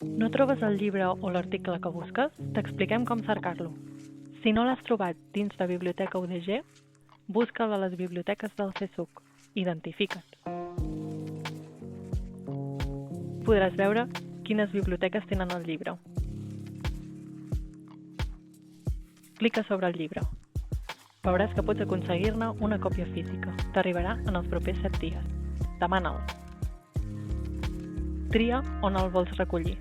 No trobes el llibre o l'article que busques? T'expliquem com cercar-lo. Si no l'has trobat dins la biblioteca UDG, busca'l a les biblioteques del CSUC. Identifica't. Podràs veure quines biblioteques tenen el llibre. Clica sobre el llibre. Veuràs que pots aconseguir-ne una còpia física. T'arribarà en els propers 7 dies. Demana'l. Tria on el vols recollir.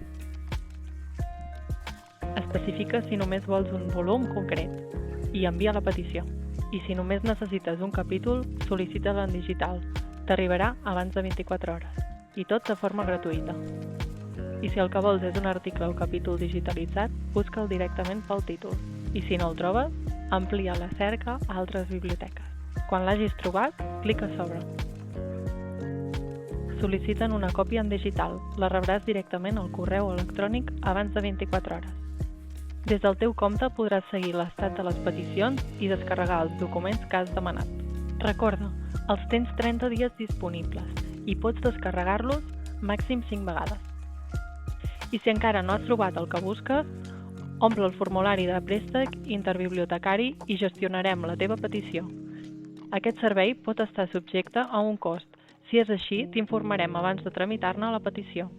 Especifica si només vols un volum concret i envia la petició. I si només necessites un capítol, sol·licita-la en digital. T'arribarà abans de 24 hores. I tot de forma gratuïta. I si el que vols és un article o capítol digitalitzat, busca'l directament pel títol. I si no el trobes, amplia la cerca a altres biblioteques. Quan l'hagis trobat, clica a sobre. Sol·licita'n una còpia en digital. La rebràs directament al correu electrònic abans de 24 hores. Des del teu compte podràs seguir l'estat de les peticions i descarregar els documents que has demanat. Recorda, els tens 30 dies disponibles i pots descarregar-los màxim 5 vegades. I si encara no has trobat el que busques, omple el formulari de préstec interbibliotecari i gestionarem la teva petició. Aquest servei pot estar subjecte a un cost. Si és així, t'informarem abans de tramitar-ne la petició.